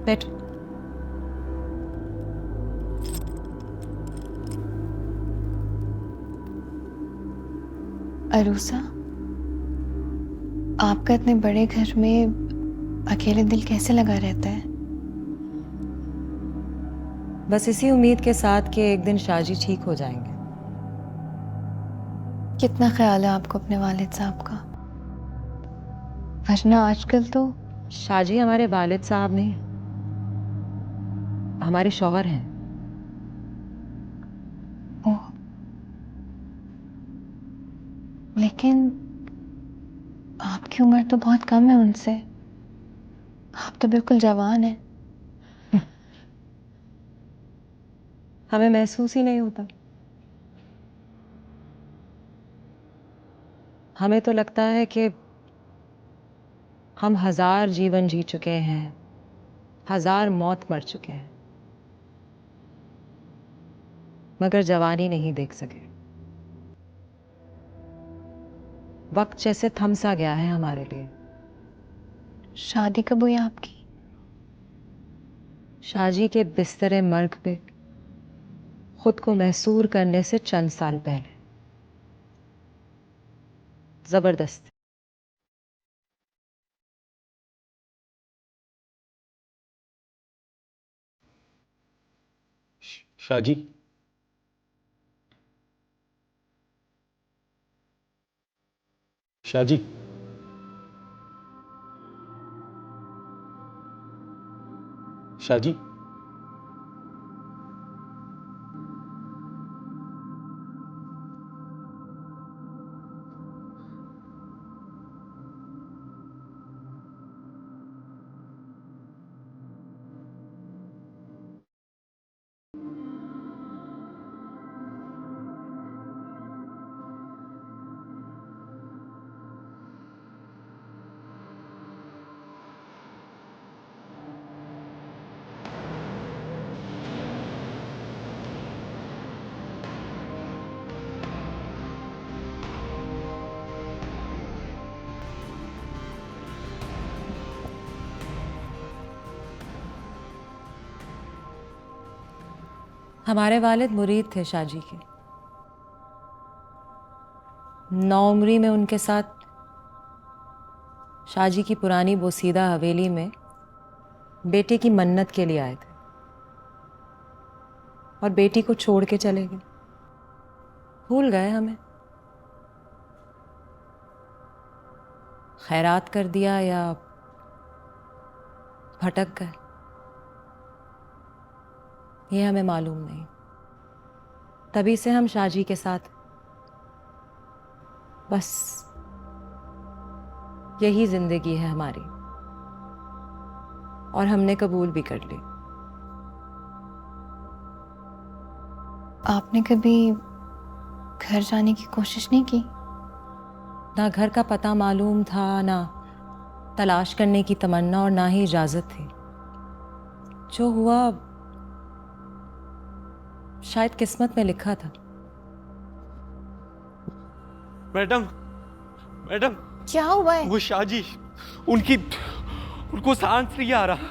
बैठो। अरूसा, आपका इतने बड़े घर में अकेले दिल कैसे लगा रहता है? बस इसी उम्मीद के साथ कि एक दिन शाहजी ठीक हो जाएंगे। कितना ख्याल है आपको अपने वालिद साहब का? वरना आजकल तो शाहजी हमारे वालिद साहब नहीं, हमारे शौहर हैं। ओह, लेकिन आपकी उम्र तो बहुत कम है उनसे। आप तो बिल्कुल जवान हैं। हमें महसूस ही नहीं होता। हमें तो लगता है कि हम 1000 जीवन जी चुके हैं, 1000 मौत मर चुके हैं, मगर जवानी नहीं देख सके। वक्त जैसे थम सा गया है हमारे लिए। शादी कब हुई आपकी? शाहजी के बिस्तरे मर्ग पे खुद को महसूर करने से चंद साल पहले। जबरदस्त। शाहजी, शाहजी, शाहजी, हमारे वालिद मुरीद थे शाहजी के। नौउम्री में उनके साथ शाहजी की पुरानी बोसीदा हवेली में बेटे की मन्नत के लिए आए थे और बेटी को छोड़ के चले गए। भूल गए हमें, खैरात कर दिया या भटक गए, ये हमें मालूम नहीं। तभी से हम शाहजी के साथ बस यही जिंदगी है हमारी, और हमने कबूल भी कर ली। आपने कभी घर जाने की कोशिश नहीं की? ना घर का पता मालूम था, ना तलाश करने की तमन्ना, और ना ही इजाजत थी। जो हुआ शायद किस्मत में लिखा था। मैडम, मैडम, क्या हुआ है? वो शाहजी, उनको सांस नहीं आ रहा।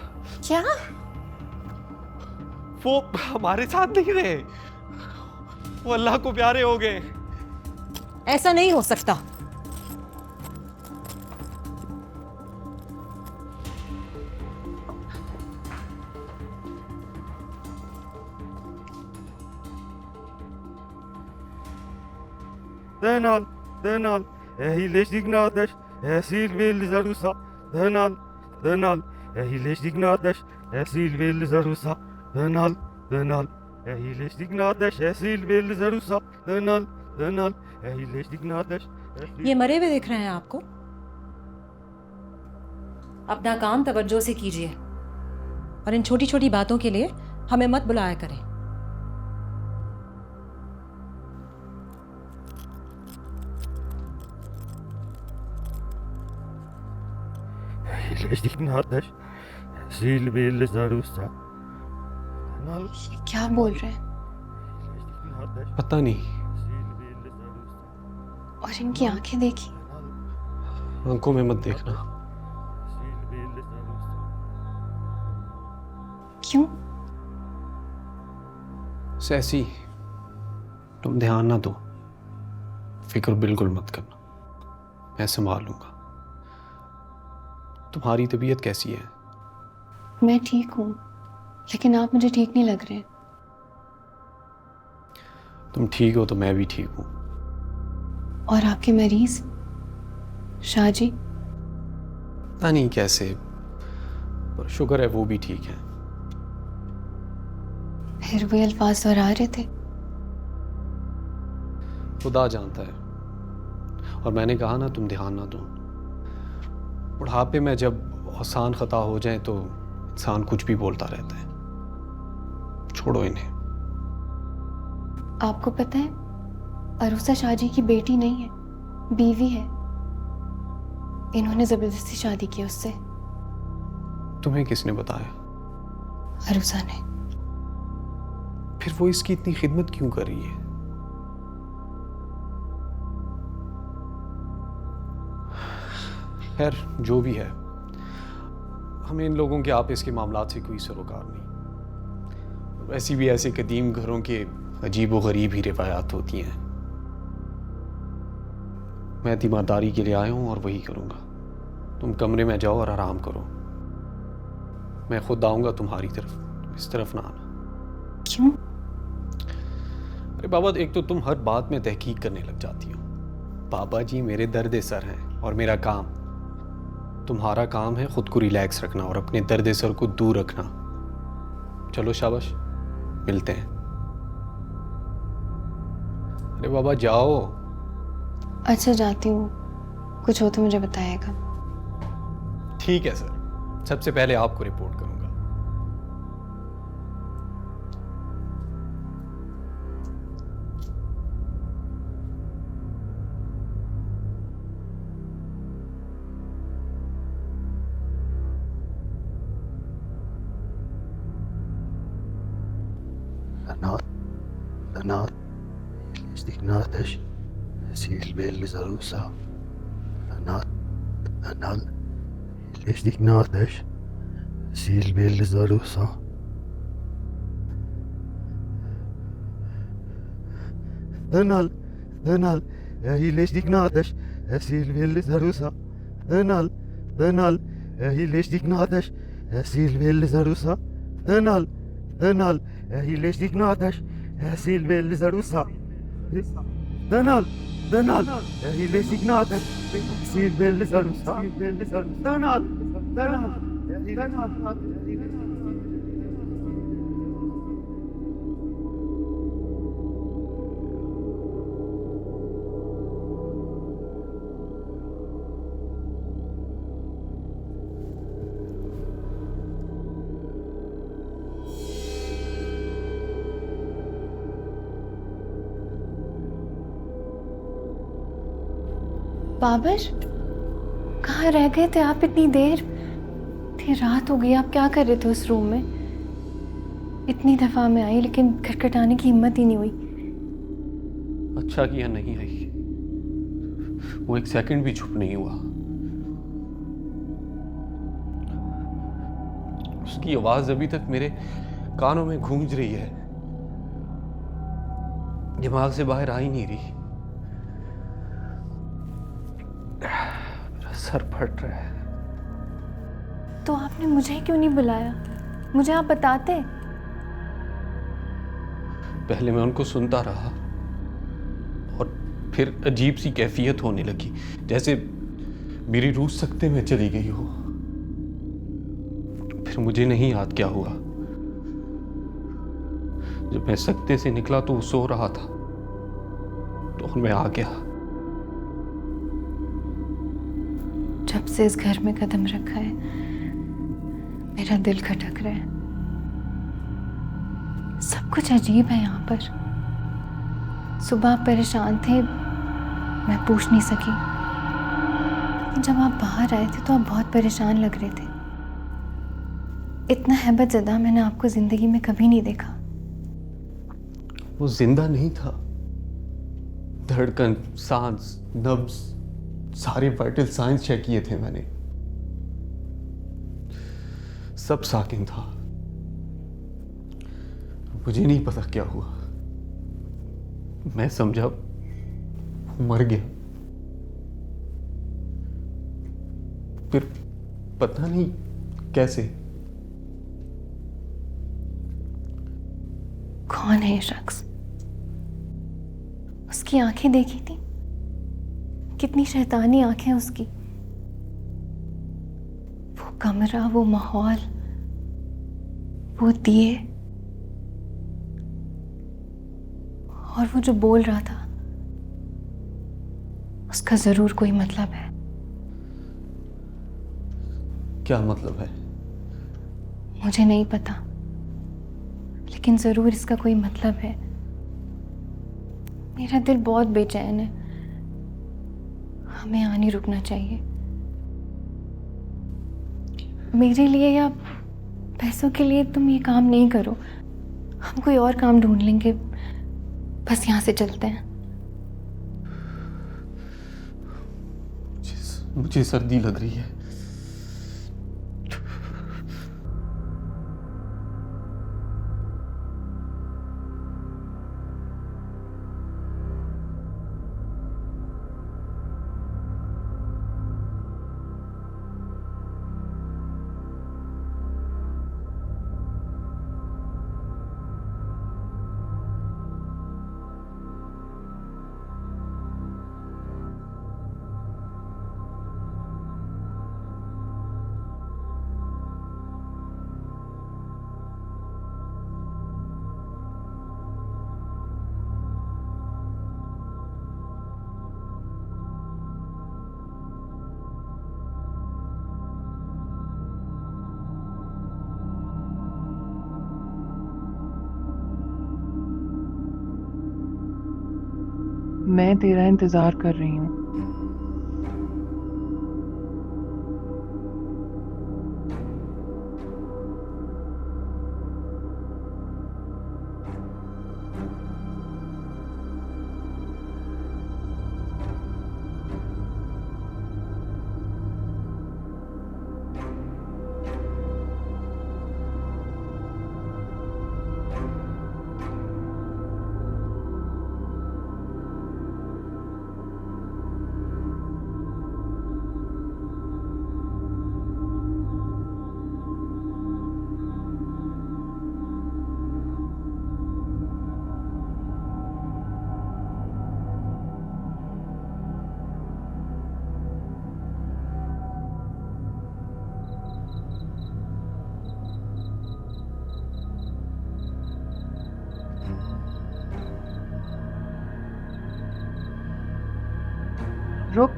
क्या? वो हमारे साथ नहीं रहे, वो अल्लाह को प्यारे हो गए। ऐसा नहीं हो सकता। Dönal, dönal, iyileştiknadeş, esil vil zarusa. Dönal, dönal, iyileştiknadeş, esil vil zarusa. Dönal, dönal, iyileştiknadeş, esil vil zarusa. Dönal, dönal, iyileştiknadeş. ये मरे हुए दिख रहे हैं आपको? अपना काम तवज्जो से कीजिए और इन छोटी छोटी बातों के लिए हमें मत बुलाया करें। iyileştiknadeş, esil vil zarusa. Dönal, ये क्या बोल रहे हैं? iyileştiknadeş, पता नहीं, esil vil zarusa. और इनकी आंखें देखी? आंखों में मत देखना। Esil vil zarusa. क्यों? सैसी, तुम ध्यान ना दो, फिक्र बिल्कुल मत करना, मैं संभाल लूंगा। तुम्हारी तबीयत कैसी है? मैं ठीक हूँ, लेकिन आप मुझे ठीक नहीं लग रहे। तुम ठीक हो तो मैं भी ठीक हूँ। और आपके मरीज शाह जी? पता नहीं कैसे, पर शुक्र है वो भी ठीक है। फिर वो अल्फाज दोहरा रहे थे। खुदा जानता है, और मैंने कहा ना तुम ध्यान ना दो। बुढ़ापे में जब आसान खता हो जाए तो इंसान कुछ भी बोलता रहता है। छोड़ो इन्हें। आपको पता है, अरूसा शाह जी की बेटी नहीं है, बीवी है। इन्होंने जबरदस्ती शादी की उससे। तुम्हें किसने बताया? अरूसा ने। फिर वो इसकी इतनी खिदमत क्यों कर रही है? खैर जो भी है, हमें इन लोगों के आपस के मामलात से कोई सरोकार नहीं। वैसी भी ऐसे कदीम घरों के अजीब व गरीब ही रिवायात होती हैं। मैं तीमारदारी के लिए आया हूं और वही करूंगा। तुम कमरे में जाओ और आराम करो। मैं खुद आऊंगा तुम्हारी तरफ, इस तरफ ना आना। क्यों? अरे बाबा, एक तो तुम हर बात में तहकीक करने लग जाती हो। बाबा जी मेरे दर्द सर हैं और मेरा काम। तुम्हारा काम है खुद को रिलैक्स रखना और अपने दर्द सर को दूर रखना। चलो शाबाश, मिलते हैं। अरे बाबा जाओ। अच्छा जाती हूँ, कुछ हो तो मुझे बताएगा। ठीक है सर, सबसे पहले आपको रिपोर्ट करूंगा। Danach ist ignatisch, silbel zarusa. Danach ist ignatisch, silbel zarusa. Danach ist ignatisch, silbel zarusa. Danach ist ignatisch, silbel zarusa. Danach ist ignatisch, silbel zarusa. Danal, ele signate, silbel zarusa. Danal. Babar, कहाँ रह गए थे आप इतनी देर? इतनी रात हो गई, आप क्या कर रहे थे उस रूम में? इतनी दफा मैं आई लेकिन खटखटाने की हिम्मत ही नहीं हुई। अच्छा किया नहीं आई, वो एक सेकंड भी चुप नहीं हुआ। उसकी आवाज अभी तक मेरे कानों में गूंज रही है, दिमाग से बाहर आ ही नहीं रही। मेरा सर फट रहा है। तो आपने मुझे क्यों नहीं बुलाया? मुझे आप बताते। पहले मैं उनको सुनता रहा और फिर अजीब सी कैफियत होने लगी, जैसे मेरी रूह सकते में चली गई हो। फिर मुझे नहीं याद क्या हुआ। जब मैं सकते से निकला तो वो सो रहा था, तो मैं आ गया। जब से इस घर में कदम रखा है मेरा दिल खटक रहा है। सब कुछ अजीब है यहाँ पर। सुबह आप परेशान थे, मैं पूछ नहीं सकी, लेकिन जब आप बाहर आए थे तो आप बहुत परेशान लग रहे थे। इतना हैबत ज़दा मैंने आपको जिंदगी में कभी नहीं देखा। वो जिंदा नहीं था। धड़कन, सांस, नब्ज, सारे वाइटल साइंस चेक किए थे मैंने, सब साकिन था। मुझे नहीं पता क्या हुआ। मैं समझा वो मर गया, फिर पता नहीं कैसे। कौन है ये शख्स? उसकी आंखें देखी थी, कितनी शैतानी आंखें उसकी। वो कमरा, वो माहौल, वो दिए, और वो जो बोल रहा था, उसका जरूर कोई मतलब है। क्या मतलब है? मुझे नहीं पता, लेकिन जरूर इसका कोई मतलब है। मेरा दिल बहुत बेचैन है। हमें यहाँ नहीं रुकना चाहिए। मेरे लिए या पैसों के लिए तुम ये काम नहीं करो। हम कोई और काम ढूंढ लेंगे। बस यहाँ से चलते हैं। मुझे सर्दी लग रही है। मैं तेरा इंतजार कर रही हूँ। रुक।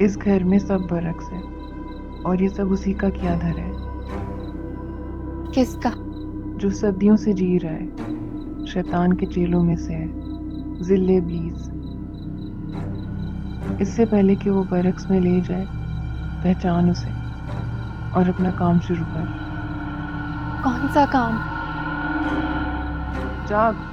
इस घर में सब बरक्स है और ये सब उसी का किया धर है किसका? जो सदियों से जी रहा है। शैतान के चेलों में से है, जिल्ले इब्लीस। इससे पहले कि वो बरक्स में ले जाए, पहचान उसे और अपना काम शुरू कर। कौन सा काम? जाग।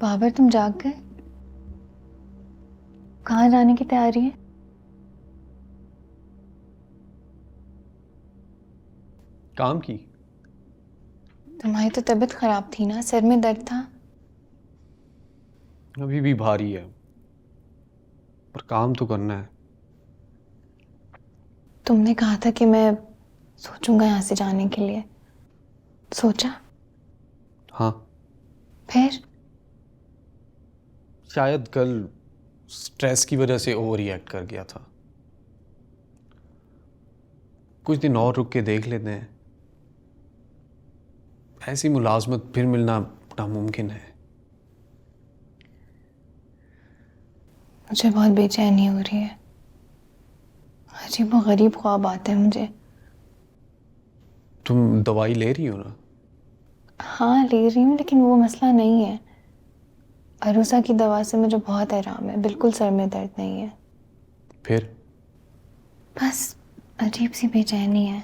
बाबर, तुम जाग गए? कहाँ जाने की तैयारी है? काम की। तुम्हारी तो तबीयत खराब थी ना, सर में दर्द था। अभी भी भारी है, पर काम तो करना है। तुमने कहा था कि मैं सोचूंगा यहाँ से जाने के लिए। सोचा? हाँ, फिर? शायद कल स्ट्रेस की वजह से ओवर रिएक्ट कर गया था। कुछ दिन और रुक के देख लेते हैं। ऐसी मुलाजमत फिर मिलना नामुमकिन है। मुझे बहुत बेचैनी हो रही है। अजीब और गरीब ख्वाब आते हैं मुझे। तुम दवाई ले रही हो ना? हाँ, ले रही हूँ, लेकिन वो मसला नहीं है। अरूसा की दवा से मुझे बहुत आराम है, बिल्कुल सर में दर्द नहीं है। फिर बस अजीब सी बेचैनी है।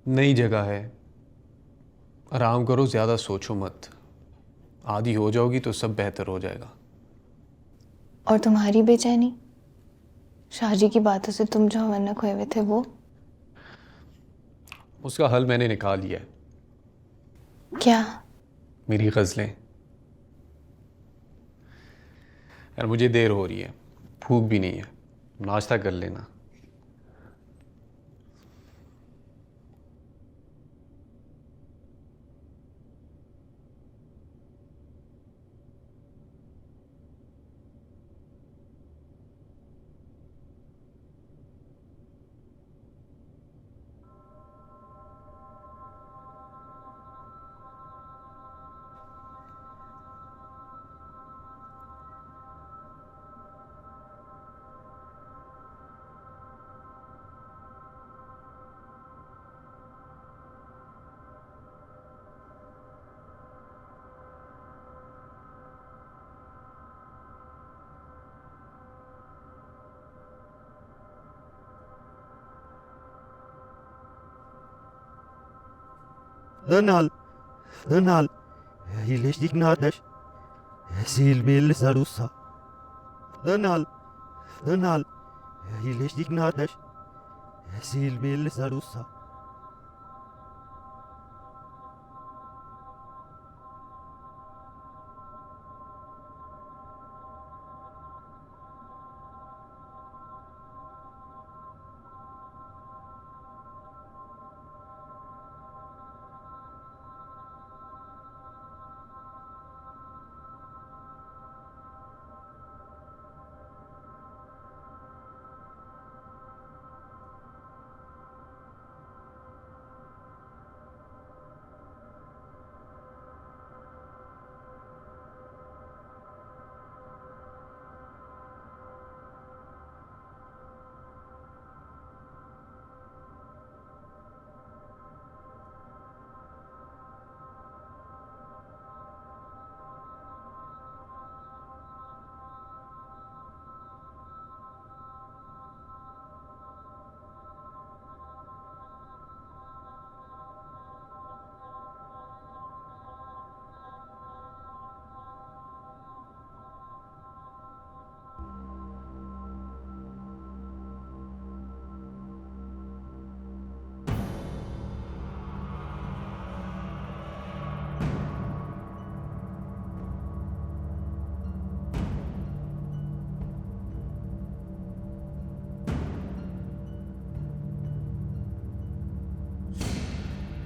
नई जगह है, आराम करो, ज़्यादा सोचो मत। आदी हो जाओगी तो सब बेहतर हो जाएगा। और तुम्हारी बेचैनी, शाहजी की बातों से तुम जो हवन्नक हुए हुए थे वो? उसका हल मैंने निकाल लिया है। क्या? मेरी गज़लें। यार मुझे देर हो रही है, भूख भी नहीं है, नाश्ता कर लेना। Dönal, iyileştik kardeş. Silbirli sarılsa. Dönal, iyileştik kardeş. Silbirli sarılsa.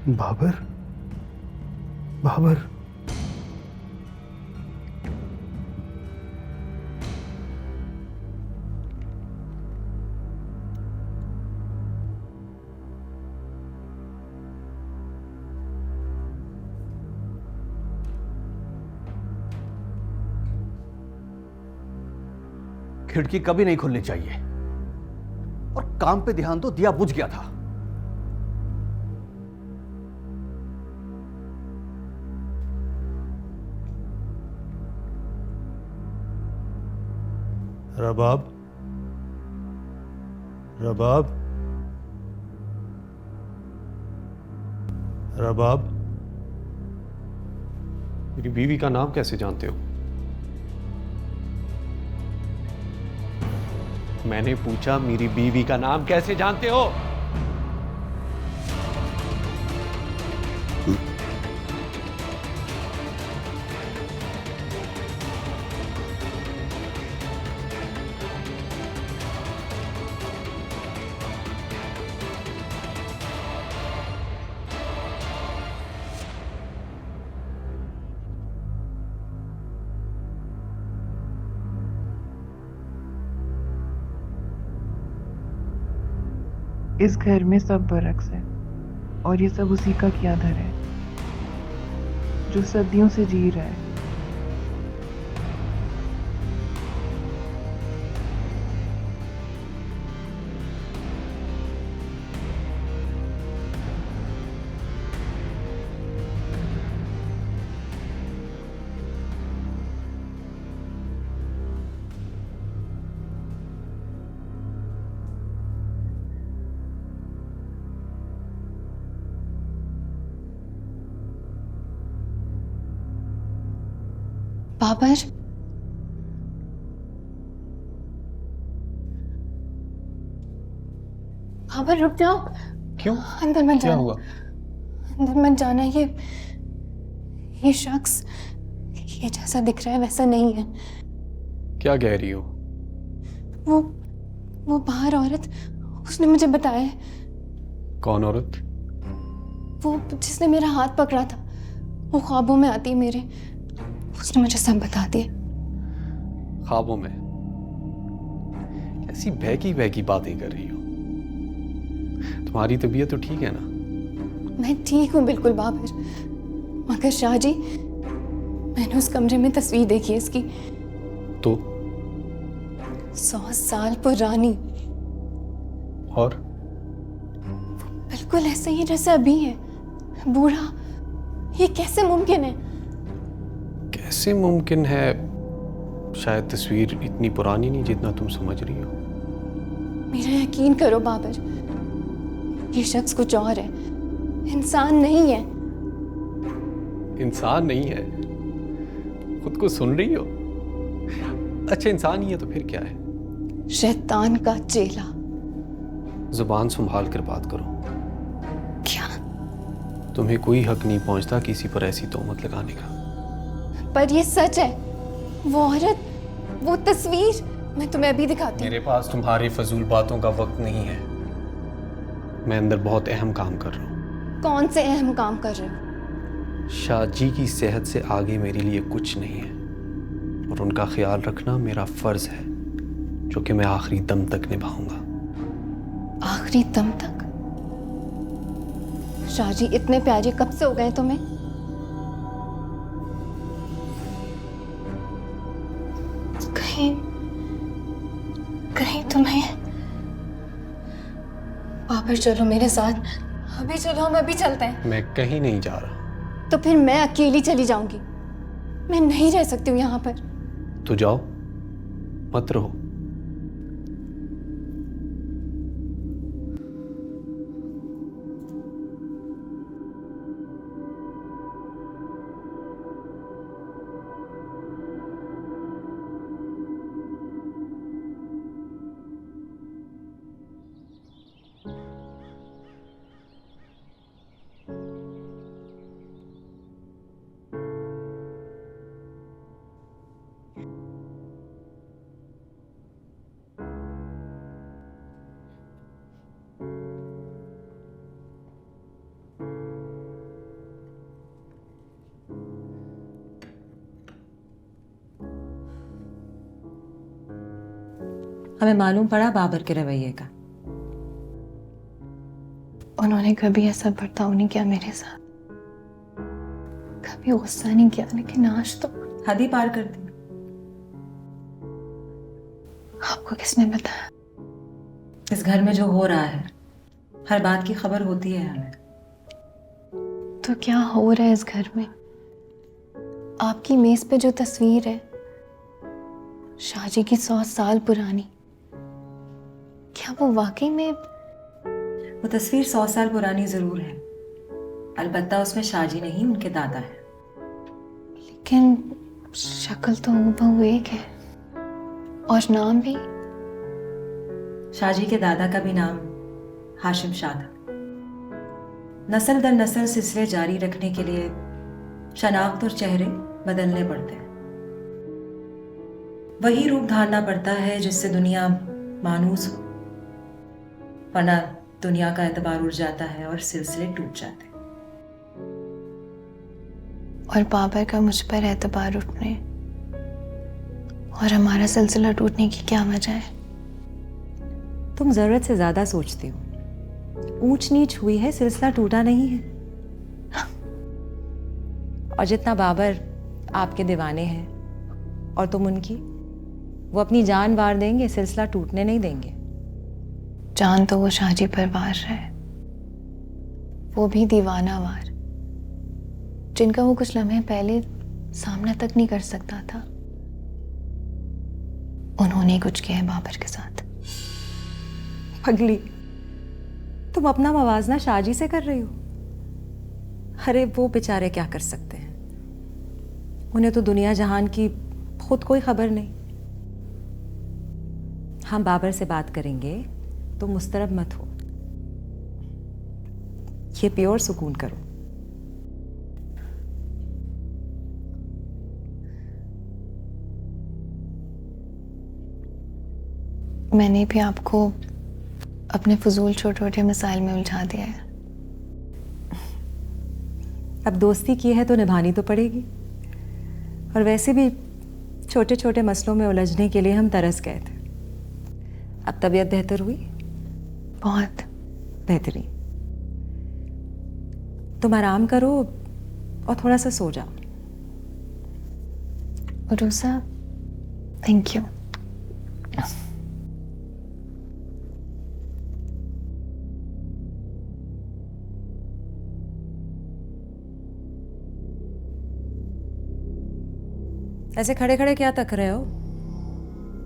Babar, Babar, खिड़की कभी नहीं खुलनी चाहिए और काम पे ध्यान दो, दिया बुझ गया था। रबाब, रबाब, रबाब। मेरी बीवी का नाम कैसे जानते हो? मैंने पूछा मेरी बीवी का नाम कैसे जानते हो? इस घर में सब बरक्स है और ये सब उसी का किया धर है जो सदियों से जी रहा है। बाबर, बाबर रुक जाओ। क्यों? अंदर मत क्या जाना। हुआ? अंदर मत जाना। ये शख्स ये जैसा दिख रहा है वैसा नहीं है। क्या कह रही हो? वो बाहर औरत, उसने मुझे बताया है। कौन औरत? वो जिसने मेरा हाथ पकड़ा था, वो ख्वाबों में आती है मेरे। उसने मुझे सब बता दिया। ख्वाबों में? कैसी बहकी बहकी बातें कर रही हो? तुम्हारी तबीयत तो ठीक है ना? मैं ठीक हूँ बिल्कुल बाबर, मगर शाह जी, मैंने उस कमरे में तस्वीर देखी है इसकी। तो 100 साल पुरानी। और? बिल्कुल ऐसे ही जैसे अभी है, बूढ़ा। ये कैसे मुमकिन है? कैसे मुमकिन है? शायद तस्वीर इतनी पुरानी नहीं जितना तुम समझ रही हो। मेरा यकीन करो बाबर, ये शख्स कुछ और है, इंसान नहीं है। इंसान नहीं है? खुद को सुन रही हो? अच्छा, इंसान ही है तो फिर क्या है? शैतान का चेला। जुबान संभाल कर बात करो। क्या? तुम्हें कोई हक नहीं पहुंचता किसी पर ऐसी तोहमत लगाने का। पर ये सच है। वो औरत, वो तस्वीर, मैं तुम्हें अभी दिखाती हूँ। मेरे पास तुम्हारी फजूल बातों का वक्त नहीं है। मैं अंदर बहुत अहम काम कर रहा हूँ। कौन से अहम काम कर रहे हो? शाजी की सेहत से आगे मेरे लिए कुछ नहीं है, और उनका ख्याल रखना मेरा फर्ज है, जो कि मैं आखिरी दम तक निभाऊंगा। आखिरी दम तक? शाहजी इतने प्यारे कब से हो गए तुम्हें? कहीं कहीं तुम्हें? बाबर चलो मेरे साथ, अभी चलो, हम अभी चलते हैं। मैं कहीं नहीं जा रहा। तो फिर मैं अकेली चली जाऊंगी। मैं नहीं रह सकती हूँ यहाँ पर। तो जाओ, मत रहो। हमें मालूम पड़ा बाबर के रवैये का। उन्होंने कभी ऐसा बर्ताव नहीं किया मेरे साथ, कभी गुस्सा नहीं किया, लेकिन आज तो हद ही पार कर दी। आपको किसने बताया? इस घर में जो हो रहा है, हर बात की खबर होती है हमें। तो क्या हो रहा है इस घर में? आपकी मेज पे जो तस्वीर है, शाहजी की 100 साल पुरानी, क्या वो वाकई में? वो तस्वीर 100 साल पुरानी जरूर है, अलबत्ता उसमें शाहजी नहीं, उनके दादा है। लेकिन शक्ल तो हूबहू एक है, और नाम भी। शाहजी के दादा का भी नाम हाशिम शाह था। नस्ल दर नस्ल सिलसिले जारी रखने के लिए शनाख्त और चेहरे बदलने पड़ते हैं। वही रूप धारना पड़ता है जिससे दुनिया मानूस हो, वरना दुनिया का एतबार उड़ जाता है और सिलसिले टूट जाते हैं। और बाबर का मुझ पर एतबार उठने और हमारा सिलसिला टूटने की क्या वजह है? तुम जरूरत से ज्यादा सोचती हो। ऊंच नीच हुई है, सिलसिला टूटा नहीं है। और जितना बाबर आपके दीवाने हैं और तुम उनकी, वो अपनी जान वार देंगे, सिलसिला टूटने नहीं देंगे। जान तो वो शाहजी पर वार है, वो भी दीवाना वार, जिनका वो कुछ लम्हे पहले सामना तक नहीं कर सकता था। उन्होंने कुछ किया है बाबर के साथ। पगली, तुम अपना मवाजना शाहजी से कर रही हो। अरे वो बेचारे क्या कर सकते हैं? उन्हें तो दुनिया जहान की खुद कोई खबर नहीं। हम बाबर से बात करेंगे तो मुस्तरब मत हो, ये प्योर सुकून करो। मैंने भी आपको अपने फजूल छोटे छोटे मिसाइल में उलझा दिया है। अब दोस्ती की है तो निभानी तो पड़ेगी, और वैसे भी छोटे छोटे मसलों में उलझने के लिए हम तरस गए थे। अब तबीयत बेहतर हुई? बहुत। बेहतरीन। तुम आराम करो और थोड़ा सा सो जाओ। RUSA, thank you. ऐसे खड़े खड़े क्या तक रहे हो?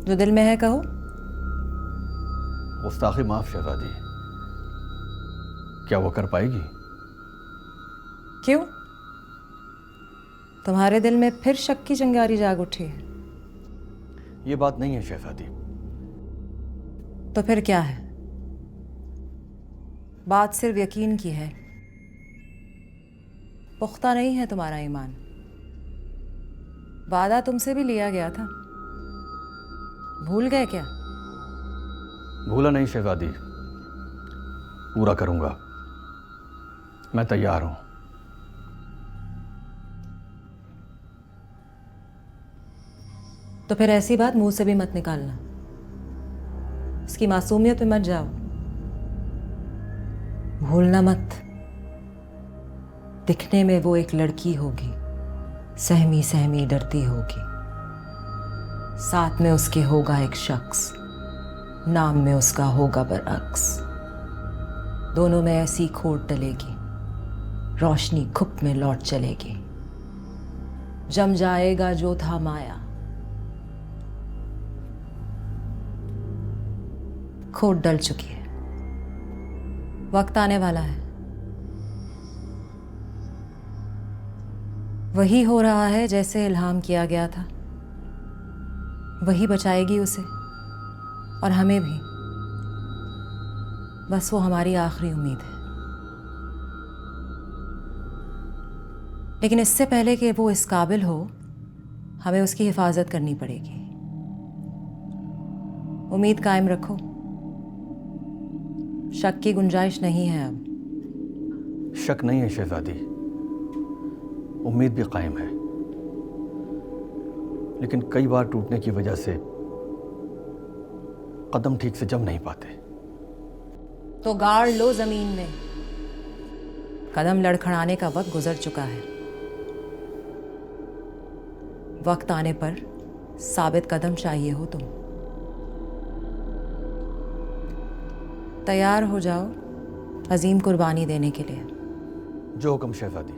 जो दिल में है कहो। गुस्ताखी माफ शहजादी, क्या वो कर पाएगी? क्यों? तुम्हारे दिल में फिर शक की चिंगारी जाग उठी है? ये बात नहीं है शहजादी। तो फिर क्या है? बात सिर्फ यकीन की है। पुख्ता नहीं है तुम्हारा ईमान। वादा तुमसे भी लिया गया था, भूल गए क्या? भूला नहीं शहजादी, पूरा करूंगा। मैं तैयार हूं। तो फिर ऐसी बात मुंह से भी मत निकालना। उसकी मासूमियत में मत जाओ। भूलना मत, दिखने में वो एक लड़की होगी, सहमी सहमी डरती होगी। साथ में उसके होगा एक शख्स, नाम में उसका होगा बरअक्स। दोनों में ऐसी खोट डलेगी, रोशनी खुप में लौट चलेगी। जम जाएगा जो था माया, खोट डल चुकी है। वक्त आने वाला है, वही हो रहा है जैसे इल्हाम किया गया था। वही बचाएगी उसे और हमें भी। बस वो हमारी आखिरी उम्मीद है। लेकिन इससे पहले कि वो इस काबिल हो, हमें उसकी हिफाजत करनी पड़ेगी। उम्मीद कायम रखो, शक की गुंजाइश नहीं है अब। शक नहीं है शहजादी, उम्मीद भी कायम है। लेकिन कई बार टूटने की वजह से कदम ठीक से जम नहीं पाते। तो गाड़ लो जमीन में। कदम लड़खड़ाने का वक्त गुजर चुका है। वक्त आने पर साबित कदम चाहिए हो तुम। तैयार हो जाओ अजीम कुर्बानी देने के लिए। जो हुक्म शहजादी,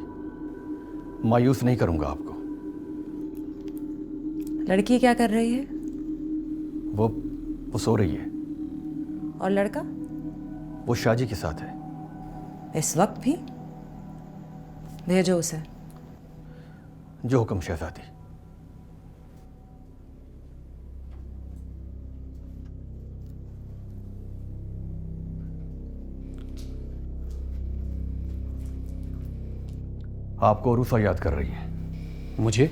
मायूस नहीं करूंगा आपको। लड़की क्या कर रही है? वो सो रही है। और लड़का? वो शाहजी के साथ है। इस वक्त भी? भेजो उसे। जो हुक्म शहजादी। आपको रूसा याद कर रही है। मुझे?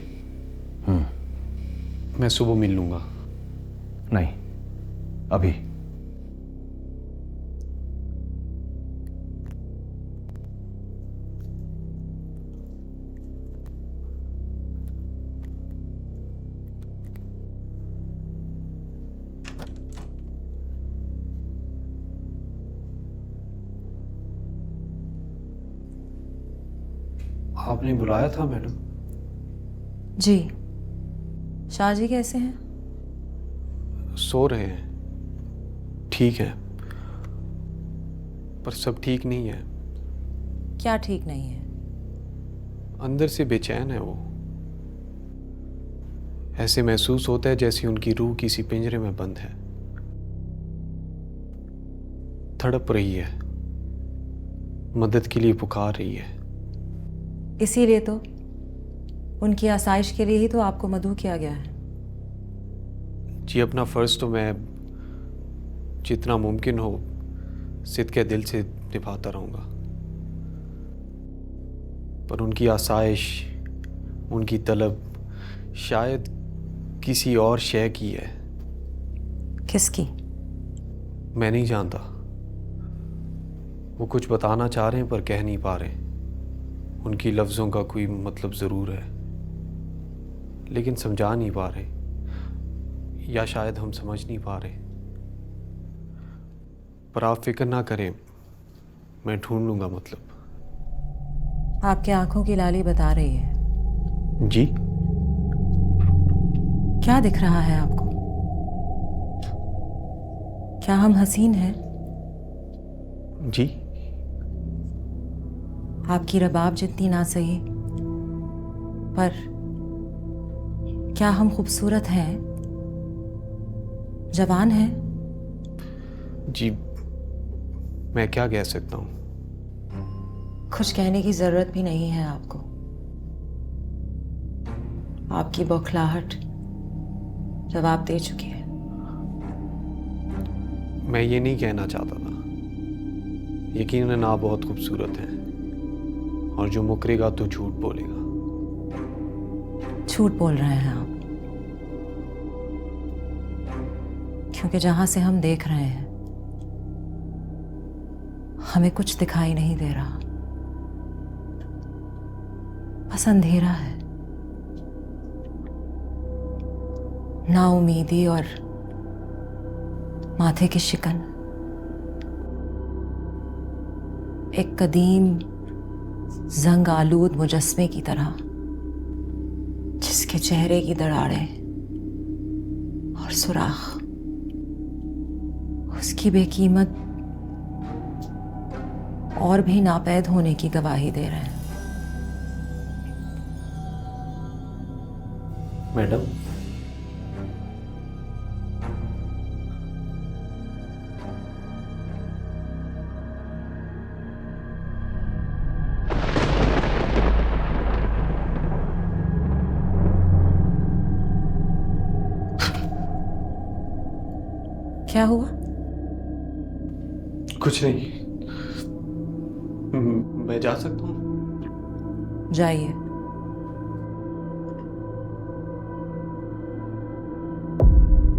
मैं सुबह मिल लूंगा। नहीं, अभी। आपने बुलाया था मैडम? जी। शाहजी कैसे हैं? सो रहे हैं। ठीक है, पर सब ठीक नहीं है। क्या ठीक नहीं है? अंदर से बेचैन है वो। ऐसे महसूस होता है जैसे उनकी रूह किसी पिंजरे में बंद है, तड़प रही है, मदद के लिए पुकार रही है। इसीलिए तो उनकी आसाइश के लिए ही तो आपको मदऊ किया गया है। जी, अपना फ़र्ज़ तो मैं जितना मुमकिन हो सिद्ध के दिल से निभाता रहूँगा, पर उनकी आसाइश, उनकी तलब शायद किसी और शय की है। किसकी? मैं नहीं जानता। वो कुछ बताना चाह रहे हैं पर कह नहीं पा रहे। उनकी लफ्ज़ों का कोई मतलब ज़रूर है, लेकिन समझा नहीं पा रहे, या शायद हम समझ नहीं पा रहे। पर आप फिक्र ना करें, मैं ढूंढ लूँगा मतलब। आपकी आंखों की लाली बता रही है। जी? क्या दिख रहा है आपको? क्या हम हसीन हैं? जी? आपकी रबाब जितनी ना सही, पर क्या हम खूबसूरत हैं? जवान हैं? जी, मैं क्या कह सकता हूँ? कुछ कहने की जरूरत भी नहीं है आपको। आपकी बौखलाहट जवाब दे चुकी है। मैं ये नहीं कहना चाहता था। यकीनन आप बहुत खूबसूरत हैं, और जो मुकरेगा तो झूठ बोलेगा। झूठ बोल रहे हैं आप, क्योंकि जहां से हम देख रहे हैं हमें कुछ दिखाई नहीं दे रहा। बस अंधेरा है, नाउमीदी और माथे की शिकन। एक कदीम जंग आलूद मुजस्मे की तरह, जिसके चेहरे की दरारें और सुराख उसकी बेकीमत और भी नापैद होने की गवाही दे रहे हैं। मैडम, क्या हुआ? कुछ नहीं। मैं जा सकता हूँ? जाइए।